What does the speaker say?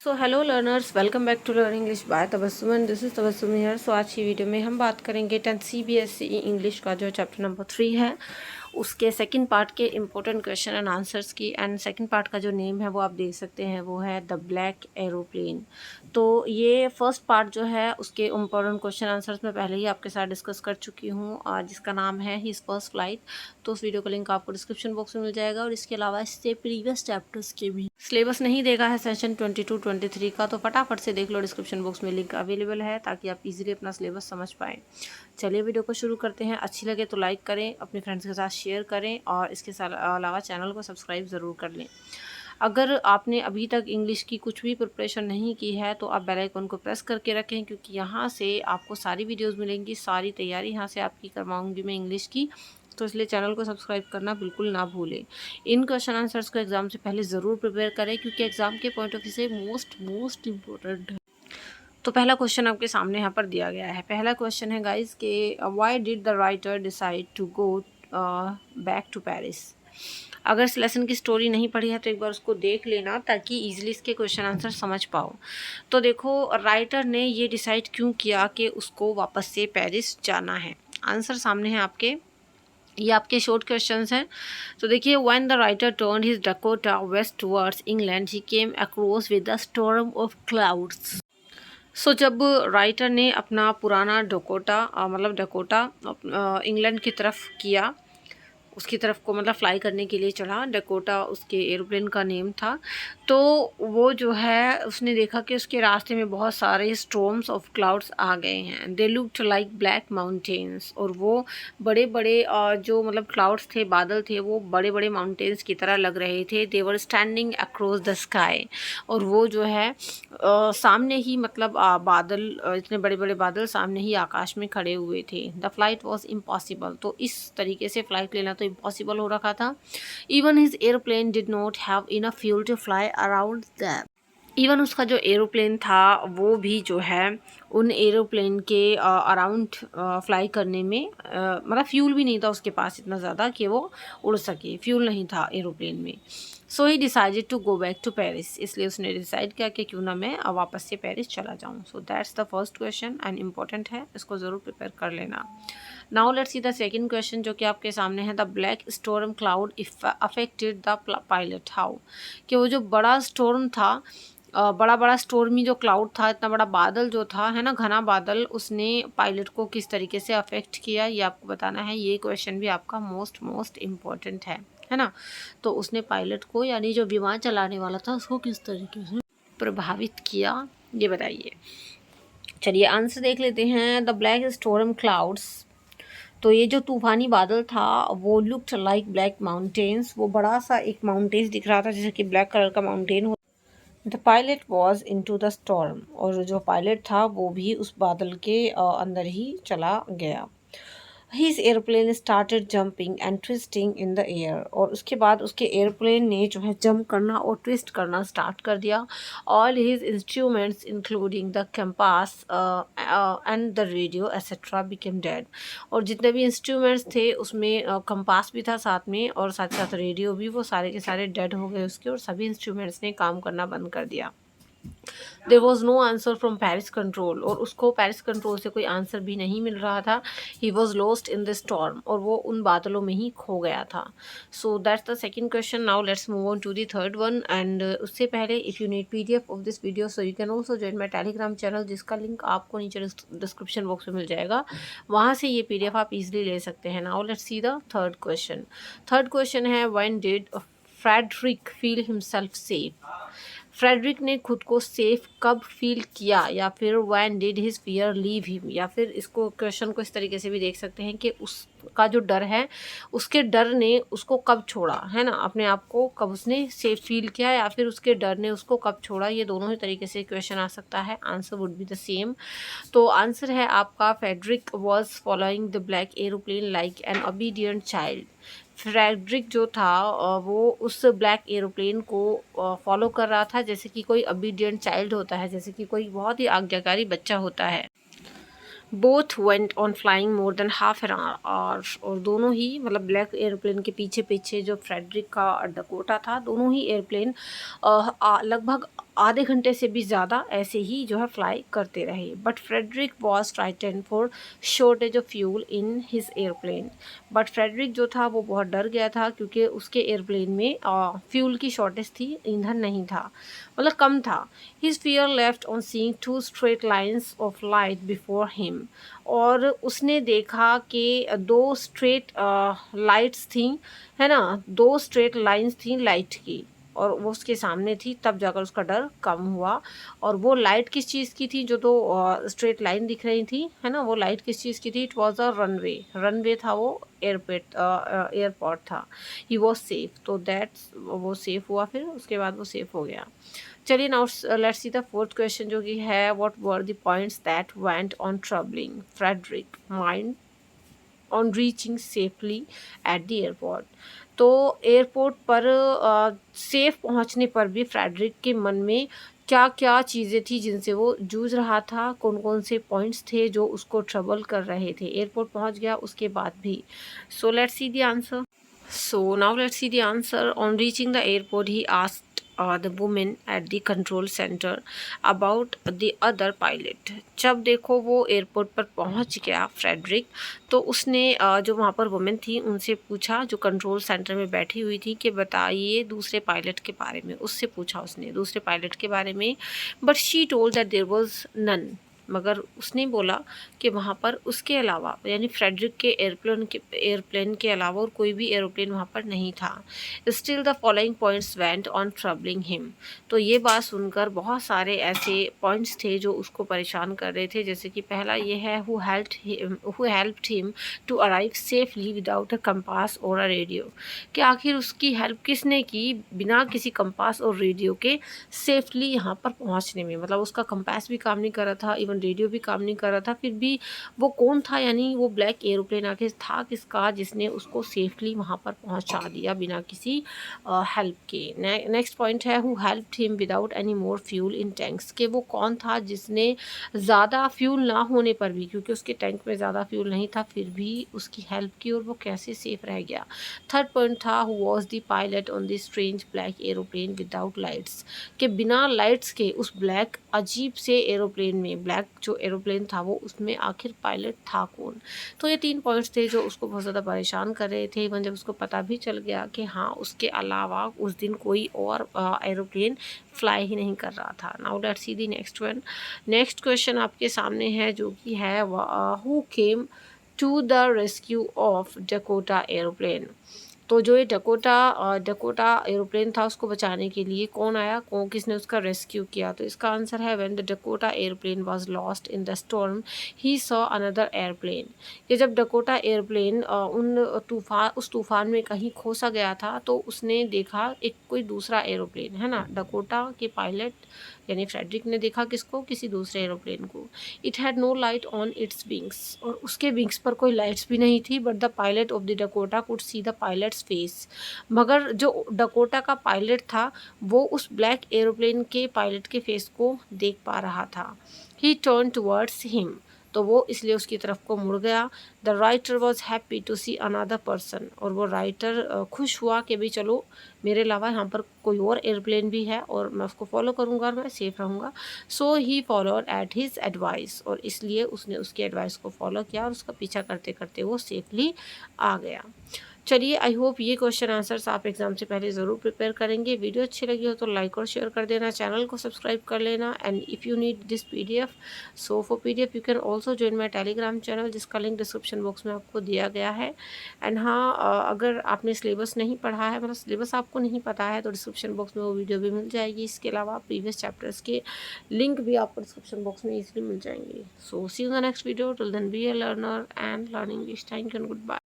So hello learners, welcome back to learn English by Tabassum. This is Tabassum here. So आज की video में हम बात करेंगे 10th CBSE इंग्लिश का जो चैप्टर नंबर 3 है उसके सेकंड पार्ट के इम्पोर्टेंट क्वेश्चन एंड आंसर्स की। एंड सेकंड पार्ट का जो नेम है वो आप देख सकते हैं, वो है द ब्लैक एरोप्लेन। तो ये फर्स्ट पार्ट जो है उसके इम्पोर्टेंट क्वेश्चन आंसर्स मैं पहले ही आपके साथ डिस्कस कर चुकी हूँ, जिसका नाम है हिज फर्स्ट फ्लाइट। तो उस वीडियो का लिंक आपको डिस्क्रिप्शन बॉक्स में मिल जाएगा। और इसके अलावा इससे प्रीवियस चैप्टर्स के भी सिलेबस नहीं देगा है सेशन 22-23 का, तो फटाफट से देख लो, डिस्क्रिप्शन बॉक्स में लिंक अवेलेबल है ताकि आप इजीली अपना सिलेबस समझ पाएँ। चलिए वीडियो को शुरू करते हैं। अच्छी लगे तो लाइक करें, अपने फ्रेंड्स के साथ शेयर करें और इसके अलावा चैनल को सब्सक्राइब ज़रूर कर लें। अगर आपने अभी तक इंग्लिश की कुछ भी प्रिपरेशन नहीं की है तो आप बेल आइकन को प्रेस करके रखें, क्योंकि यहाँ से आपको सारी वीडियोस मिलेंगी, सारी तैयारी यहाँ से आपकी करवाऊँगी मैं इंग्लिश की। तो इसलिए चैनल को सब्सक्राइब करना बिल्कुल ना भूलें। इन क्वेश्चन आंसर्स को एग्ज़ाम से पहले ज़रूर प्रिपेयर करें, क्योंकि एग्ज़ाम के पॉइंट ऑफ व्यू से मोस्ट इम्पोर्टेंट है। तो पहला क्वेश्चन आपके सामने यहाँ पर दिया गया है। पहला क्वेश्चन है गाइस कि why did the writer decide to go back to Paris. अगर इस लेसन की स्टोरी नहीं पढ़ी है तो एक बार उसको देख लेना, ताकि इजीली इसके क्वेश्चन आंसर समझ पाओ। तो देखो, राइटर ने ये डिसाइड क्यों किया कि उसको वापस से पेरिस जाना है। आंसर सामने है आपके, ये आपके शॉर्ट क्वेश्चंस हैं। तो देखिए, when the writer turned his Dakota west towards England he came across with the storm of clouds. जब राइटर ने अपना पुराना डकोटा इंग्लैंड की तरफ किया, उसकी तरफ को मतलब फ़्लाई करने के लिए चढ़ा, डकोटा उसके एरोप्लेन का नेम था। तो वो जो है उसने देखा कि उसके रास्ते में बहुत सारे स्टॉर्म्स ऑफ क्लाउड्स आ गए हैं। They looked like black mountains, और वो बड़े बड़े जो मतलब क्लाउड्स थे, बादल थे, वो बड़े बड़े माउंटेन्स की तरह लग रहे थे। They were standing across the sky, और वो जो है सामने ही मतलब बादल, इतने बड़े बड़े बादल सामने ही आकाश में खड़े हुए थे। द फ्लाइट वॉज इम्पॉसिबल, तो इस तरीके से फ़्लाइट लेना तो इम्पॉसिबल हो रखा था। Even his airplane did not have enough fuel to fly around them. इवन उसका जो एरोप्लेन था वो भी जो है उन एरोप्लेन के अराउंड फ्लाई करने में मतलब फ्यूल भी नहीं था उसके पास इतना ज़्यादा कि वो उड़ सके, फ्यूल नहीं था एरोप्लेन में। So he decided to go back to Paris, इसलिए उसने डिसाइड किया कि क्यों ना मैं वापस से पेरिस चला जाऊँ। सो that's the first question and important है, इसको ज़रूर प्रिपेयर कर लेना। Now let's see the second question, जो कि आपके सामने है। The black storm cloud affected the pilot how. कि वो जो बड़ा स्टॉर्म था, बड़ा बड़ा स्टॉर्मी जो क्लाउड था, इतना बड़ा बादल जो था, है ना, घना बादल, उसने पायलट को किस तरीके से अफेक्ट किया, ये आपको बताना है। ये क्वेश्चन भी आपका मोस्ट इम्पॉर्टेंट है ना। तो उसने पायलट को, यानी जो विमान चलाने वाला था, उसको किस तरीके से प्रभावित किया, ये बताइए। चलिए आंसर देख लेते हैं। द ब्लैक स्टॉर्म क्लाउड्स, तो ये जो तूफ़ानी बादल था वो लुक्ड लाइक ब्लैक माउंटेन्स, वो बड़ा सा एक माउंटेन्स दिख रहा था जैसे कि ब्लैक कलर का माउंटेन हो। The pilot was into the storm, और जो पायलट था वो भी उस बादल के अंदर ही चला गया। His airplane started jumping and twisting in the air, और उसके बाद उसके एयरप्लेन ने जो है जंप करना और ट्विस्ट करना स्टार्ट कर दिया। All his instruments including the compass and the radio etc became dead, और जितने भी इंस्ट्रूमेंट्स थे उसमें कंपास भी था साथ में, और साथ साथ रेडियो भी, वो सारे के सारे डेड हो गए उसके, और सभी इंस्ट्रूमेंट्स ने काम करना बंद कर दिया। There was no answer from Paris control, और उसको पेरिस कंट्रोल से कोई आंसर भी नहीं मिल रहा था। He was lost in the storm, और वो उन बादलों में ही खो गया था। So that's the second question. Now let's move on to the third one. And उससे पहले, if you need PDF of this video, so you can also join my Telegram channel, जिसका लिंक आपको नीचे डिस्क्रिप्शन बॉक्स में मिल जाएगा। वहाँ से ये PDF आप इजीली ले सकते हैं। Now let's see the third question. Third question है, when did Frederick feel himself safe. Frederick ने खुद को सेफ कब फील किया, या फिर when did his fear leave him, या फिर इसको क्वेश्चन को इस तरीके से भी देख सकते हैं कि उसका जो डर है, उसके डर ने उसको कब छोड़ा, है ना, अपने आप को कब उसने सेफ फील किया, या फिर उसके डर ने उसको कब छोड़ा। ये दोनों ही तरीके से क्वेश्चन आ सकता है। Answer would be the same. तो आंसर है आपका, Frederick was following the black aeroplane like an obedient child. Frederick जो था वो उस ब्लैक एरोप्लेन को फॉलो कर रहा था जैसे कि कोई ओबीडियंट चाइल्ड होता है, जैसे कि कोई बहुत ही आज्ञाकारी बच्चा होता है। Both went on flying more than half an hour, और दोनों ही मतलब ब्लैक एयरप्लेन के पीछे पीछे जो फ्रेडरिक का डकोटा था, दोनों ही एयरप्लेन लगभग आधे घंटे से भी ज़्यादा ऐसे ही जो है फ्लाई करते रहे। But Frederick was frightened for shortage of fuel in his airplane. But Frederick जो था वो बहुत डर गया था क्योंकि उसके एयरप्लेन में फ्यूल की शॉर्टेज थी, ईंधन नहीं था, मतलब कम था। His fear left on seeing two straight lines of light before him. और उसने देखा कि दो स्ट्रेट लाइट्स थी, है ना, दो स्ट्रेट लाइन्स थी लाइट की, और वो उसके सामने थी, तब जाकर उसका डर कम हुआ। और वो लाइट किस चीज़ की थी, जो दो स्ट्रेट लाइन दिख रही थी, है ना, वो लाइट किस चीज़ की थी? It was a runway, runway था वो, एयरपोर्ट था। ही वॉज सेफ, तो दैट्स वो सेफ हुआ, फिर उसके बाद वो सेफ हो गया। चलिए now let's see the fourth question जो कि है what were the points that went on troubling Frederick mind on reaching safely at the airport. तो एयरपोर्ट पर सेफ पहुंचने पर भी फ्रेडरिक के मन में क्या क्या चीज़ें थी जिनसे वो जूझ रहा था, कौन कौन से पॉइंट्स थे जो उसको ट्रबल कर रहे थे। एयरपोर्ट पहुंच गया उसके बाद भी। So let's see the answer. So now let's see the answer. On reaching the airport, he asked the woman at the control center about the other pilot. जब देखो वो एयरपोर्ट पर पहुंच गया फ्रेडरिक, तो उसने जो वहाँ पर वुमेन थी उनसे पूछा, जो कंट्रोल सेंटर में बैठी हुई थी, कि बताइए दूसरे पायलट के बारे में। उससे पूछा उसने दूसरे पायलट के बारे में। But she told that there was none. मगर उसने बोला कि वहाँ पर उसके अलावा, यानी फ्रेडरिक के एयरप्लेन के अलावा और कोई भी एरोप्लेन वहाँ पर नहीं था। Still the following points went on troubling him. तो ये बात सुनकर बहुत सारे ऐसे पॉइंट्स थे जो उसको परेशान कर रहे थे। जैसे कि पहला ये है, who helped him to arrive safely without a compass और अ रेडियो। कि आखिर उसकी हेल्प किसने की बिना किसी कंपास और रेडियो के सेफली यहाँ पर पहुँचने में। मतलब उसका कंपास भी काम नहीं कर रहा था, इवन रेडियो भी काम नहीं कर रहा था, फिर भी वो कौन था, यानी वो ब्लैक एरोप्लेन आखिर था किसका जिसने उसको सेफली वहाँ पर पहुँचा दिया बिना किसी हेल्प के। नेक्स्ट पॉइंट है, who helped him without any more fuel in tanks. कि वो कौन था जिसने ज़्यादा फ्यूल ना होने पर भी, क्योंकि उसके टैंक में ज़्यादा फ्यूल नहीं था, फिर भी उसकी हेल्प की और वो कैसे सेफ रह गया। थर्ड पॉइंट था, who was the pilot on the strange black aeroplane without lights. कि बिना लाइट्स के उस ब्लैक अजीब से एरोप्लेन में, ब्लैक जो एरोप्लेन था वो, उसमें आखिर पायलट था कौन। तो ये 3 पॉइंट्स थे जो उसको बहुत ज़्यादा परेशान कर रहे थे। इवन जब उसको पता भी चल गया कि हाँ उसके अलावा उस दिन कोई और एरोप्लेन फ्लाई ही नहीं कर रहा था। Now let's see the next one. Next question आपके सामने है जो कि है, who came to the rescue of Dakota aeroplane. तो जो ये डकोटा एरोप्लेन था उसको बचाने के लिए कौन आया, किसने उसका रेस्क्यू किया। तो इसका आंसर है, when the Dakota airplane was lost in the storm he saw another airplane. कि जब डकोटा एयरप्लेन उस तूफान में कहीं खो सा गया था, तो उसने देखा एक कोई दूसरा एरोप्लेन, है ना। डकोटा के पायलट यानी फ्रेडरिक ने देखा किसको, किसी दूसरे एरोप्लेन को। It had no light on its wings. और उसके विंग्स पर कोई लाइट्स भी नहीं थी। But the pilot of the Dakota could see the pilot's face. मगर जो डकोटा का पायलट था वो उस ब्लैक एरोप्लेन के पायलट के फेस को देख पा रहा था। He turn towards him. तो वो इसलिए उसकी तरफ को मुड़ गया। The writer was happy to see another person. और वो राइटर खुश हुआ कि भाई चलो मेरे अलावा यहाँ पर कोई और एयरप्लेन भी है और मैं उसको फॉलो करूँगा और मैं सेफ रहूँगा। So he followed at his advice. और इसलिए उसने उसकी एडवाइस को फॉलो किया और उसका पीछा करते करते वो सेफली आ गया। चलिए आई होप ये क्वेश्चन आंसर्स आप एग्जाम से पहले ज़रूर प्रिपेयर करेंगे। वीडियो अच्छी लगी हो तो लाइक और शेयर कर देना, चैनल को सब्सक्राइब कर लेना। And if you need this PDF, so for PDF you can also join my Telegram channel, जिसका लिंक डिस्क्रिप्शन बॉक्स में आपको दिया गया है। एंड हाँ, अगर आपने सिलेबस नहीं पढ़ा है, मतलब सिलेबस आपको नहीं पता है, तो डिस्क्रिप्शन बॉक्स में वो वीडियो भी मिल जाएगी। इसके अलावा प्रीवियस चैप्टर्स के लिंक भी आपको डिस्क्रिप्शन बॉक्स में ईजिली मिल जाएंगे। So see you in the next video. Till then be a learner and learn English. Thank you and good bye.